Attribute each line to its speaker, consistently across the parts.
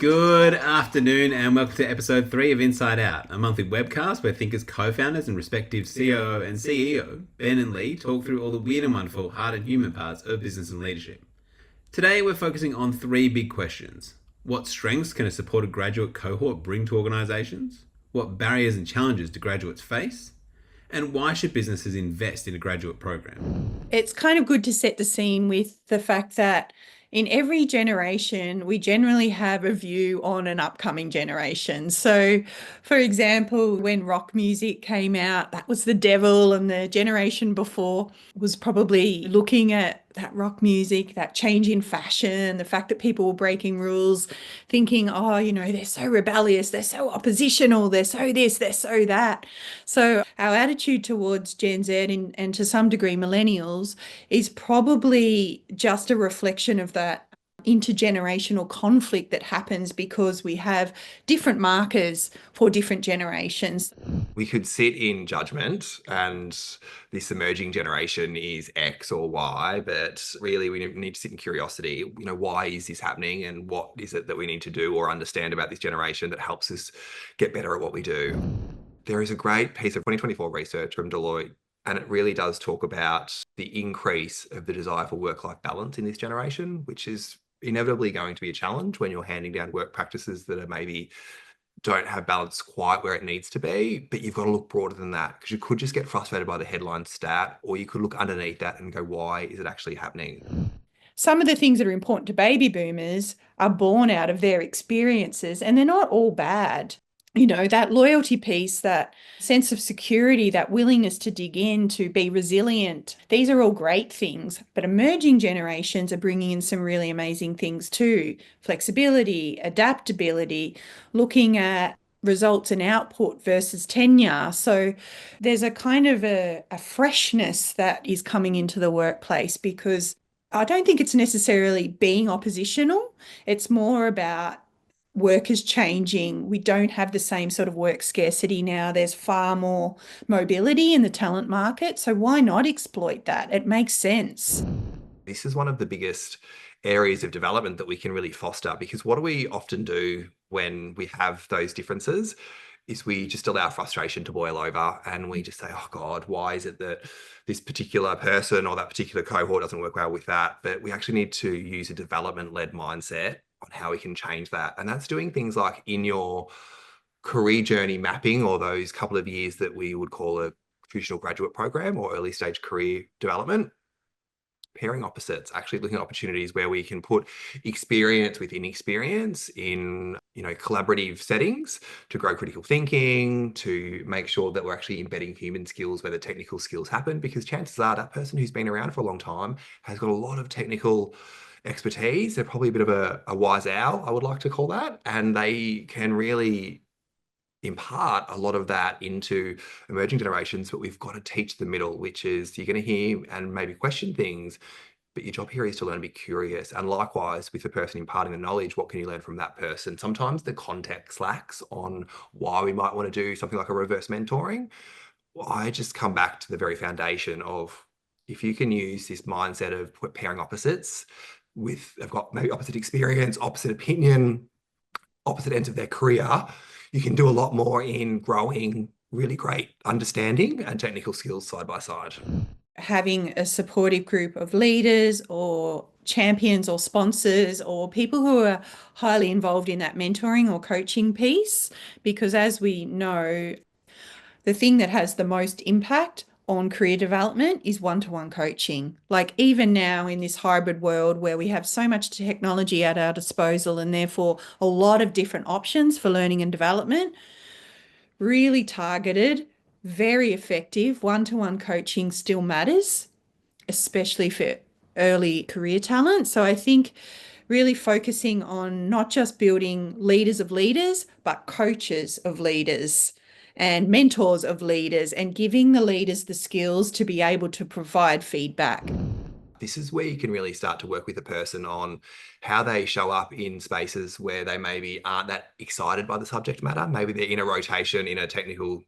Speaker 1: Good afternoon and welcome to episode 3 of Inside Out, a monthly webcast where Thinka's co-founders and respective COO and CEO, Ben and Lee, talk through all the weird and wonderful, hard and human parts of business and leadership. Today we're focusing on 3 big questions. What strengths can a supported graduate cohort bring to organisations? What barriers and challenges do graduates face? And why should businesses invest in a graduate program?
Speaker 2: It's kind of good to set the scene with the fact that in every generation, we generally have a view on an upcoming generation. So, for example, when rock music came out, that was the devil, and the generation before was probably looking at that rock music, that change in fashion, the fact that people were breaking rules, thinking, oh, they're so rebellious, they're so oppositional, they're so this, they're so that. So our attitude towards Gen Z and to some degree millennials is probably just a reflection of that intergenerational conflict that happens because we have different markers for different generations.
Speaker 3: We could sit in judgment and this emerging generation is X or Y, but really we need to sit in curiosity. Why is this happening and what is it that we need to do or understand about this generation that helps us get better at what we do? There is a great piece of 2024 research from Deloitte, and it really does talk about the increase of the desire for work-life balance in this generation, which is inevitably going to be a challenge when you're handing down work practices that are maybe don't have balance quite where it needs to be, but you've got to look broader than that because you could just get frustrated by the headline stat, or you could look underneath that and go, why is it actually happening?
Speaker 2: Some of the things that are important to baby boomers are born out of their experiences, and they're not all bad. That loyalty piece, that sense of security, that willingness to dig in, to be resilient, these are all great things. But emerging generations are bringing in some really amazing things too. Flexibility, adaptability, looking at results and output versus tenure. So there's a kind of a freshness that is coming into the workplace because I don't think it's necessarily being oppositional. It's more about work is changing. We don't have the same sort of work scarcity now. There's far more mobility in the talent market. So why not exploit that? It makes sense.
Speaker 3: This is one of the biggest areas of development that we can really foster, because what do we often do when we have those differences is we just allow frustration to boil over and we just say, oh God, why is it that this particular person or that particular cohort doesn't work well with that? But we actually need to use a development-led mindset on how we can change that. And that's doing things like in your career journey mapping, or those couple of years that we would call a traditional graduate program or early stage career development, pairing opposites, actually looking at opportunities where we can put experience with inexperience in, collaborative settings to grow critical thinking, to make sure that we're actually embedding human skills where the technical skills happen, because chances are that person who's been around for a long time has got a lot of technical expertise. They're probably a bit of a wise owl, I would like to call that, and they can really impart a lot of that into emerging generations. But we've got to teach the middle, which is you're going to hear and maybe question things, but your job here is to learn to be curious. And likewise with the person imparting the knowledge, what can you learn from that person? Sometimes the context lacks on why we might want to do something like a reverse mentoring. I just come back to the very foundation of, if you can use this mindset of pairing opposites with, they've got maybe opposite experience, opposite opinion, opposite ends of their career, you can do a lot more in growing really great understanding and technical skills side by side.
Speaker 2: Having a supportive group of leaders or champions or sponsors or people who are highly involved in that mentoring or coaching piece, because as we know, the thing that has the most impact on career development is one-to-one coaching. Like even now in this hybrid world where we have so much technology at our disposal and therefore a lot of different options for learning and development, really targeted, very effective one-to-one coaching still matters, especially for early career talent. So I think really focusing on not just building leaders of leaders, but coaches of leaders and mentors of leaders, and giving the leaders the skills to be able to provide feedback.
Speaker 3: This is where you can really start to work with a person on how they show up in spaces where they maybe aren't that excited by the subject matter. Maybe they're in a rotation in a technical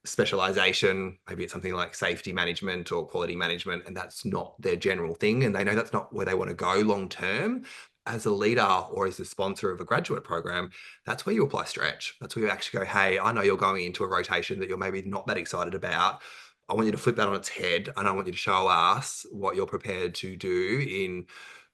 Speaker 3: specialization. Maybe it's something like safety management or quality management, and that's not their general thing. And they know that's not where they want to go long term, as a leader or as a sponsor of a graduate program, that's where you apply stretch. That's where you actually go, hey, I know you're going into a rotation that you're maybe not that excited about. I want you to flip that on its head, and I want you to show us what you're prepared to do in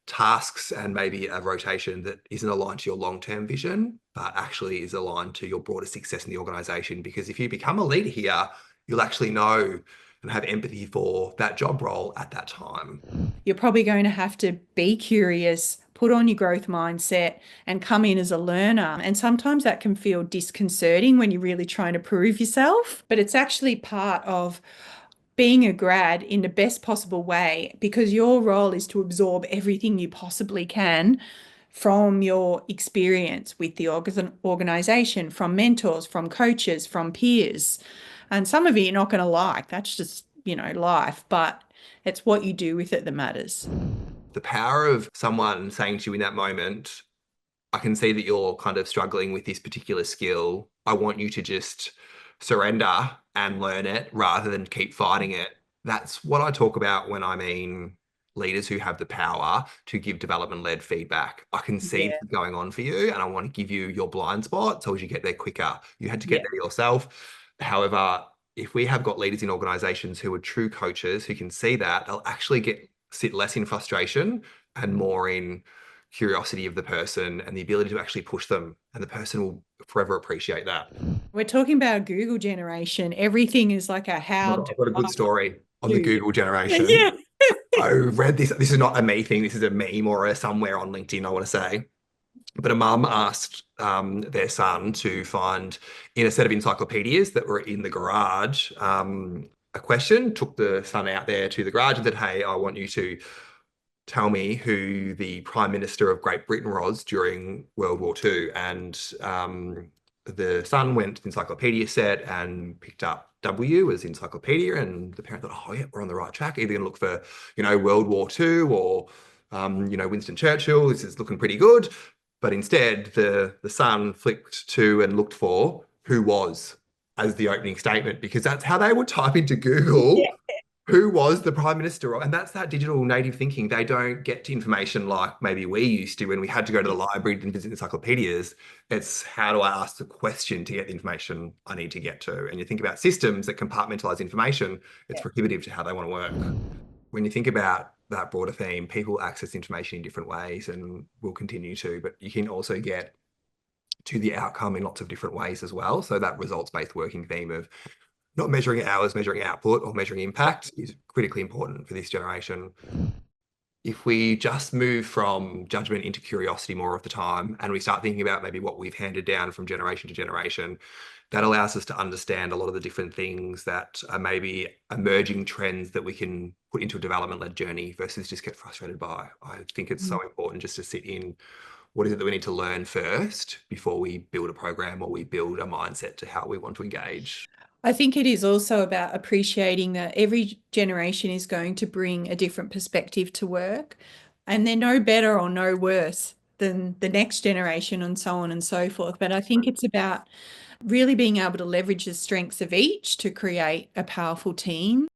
Speaker 3: tasks and maybe a rotation that isn't aligned to your long-term vision, but actually is aligned to your broader success in the organization. Because if you become a leader here, you'll actually know and have empathy for that job role at that time.
Speaker 2: You're probably going to have to be curious, put on your growth mindset, and come in as a learner. And sometimes that can feel disconcerting when you're really trying to prove yourself, but it's actually part of being a grad in the best possible way, because your role is to absorb everything you possibly can from your experience with the organization, from mentors, from coaches, from peers. And some of it you're not going to like. That's just, life, but it's what you do with it that matters.
Speaker 3: The power of someone saying to you in that moment, I can see that you're kind of struggling with this particular skill. I want you to just surrender and learn it rather than keep fighting it. That's what I talk about when I mean leaders who have the power to give development-led feedback. I can see this going on for you, and I want to give you your blind spot so as you get there quicker. You had to get there yourself. However, if we have got leaders in organizations who are true coaches who can see that, they'll actually sit less in frustration and more in curiosity of the person and the ability to actually push them, and the person will forever appreciate that.
Speaker 2: We're talking about Google generation. Everything is like a how.
Speaker 3: I've got a good story on the Google generation.
Speaker 2: Yeah.
Speaker 3: I read this. This is not a me thing. This is a meme or somewhere on LinkedIn, I want to say. But a mum asked their son to find in a set of encyclopedias that were in the garage a question, took the son out there to the garage and said, hey, I want you to tell me who the Prime Minister of Great Britain was during World War II. And the son went to the encyclopedia set and picked up W as encyclopedia, and the parent thought, oh yeah, we're on the right track. Either going to look for, World War II or, Winston Churchill. This is looking pretty good. But instead, the son flicked to and looked for who was as the opening statement, because that's how they would type into Google. Who was the Prime Minister? And that's that digital native thinking. They don't get information like maybe we used to when we had to go to the library and visit encyclopedias. It's how do I ask the question to get the information I need to get to? And you think about systems that compartmentalize information, it's prohibitive to how they want to work. When you think about that broader theme, people access information in different ways and will continue to, but you can also get to the outcome in lots of different ways as well. So that results-based working theme of not measuring hours, measuring output or measuring impact is critically important for this generation. If we just move from judgment into curiosity more of the time, and we start thinking about maybe what we've handed down from generation to generation, that allows us to understand a lot of the different things that are maybe emerging trends that we can put into a development-led journey versus just get frustrated by. I think it's so important just to sit in what is it that we need to learn first before we build a program or we build a mindset to how we want to engage.
Speaker 2: I think it is also about appreciating that every generation is going to bring a different perspective to work, and they're no better or no worse than the next generation and so on and so forth. But I think it's about really being able to leverage the strengths of each to create a powerful team.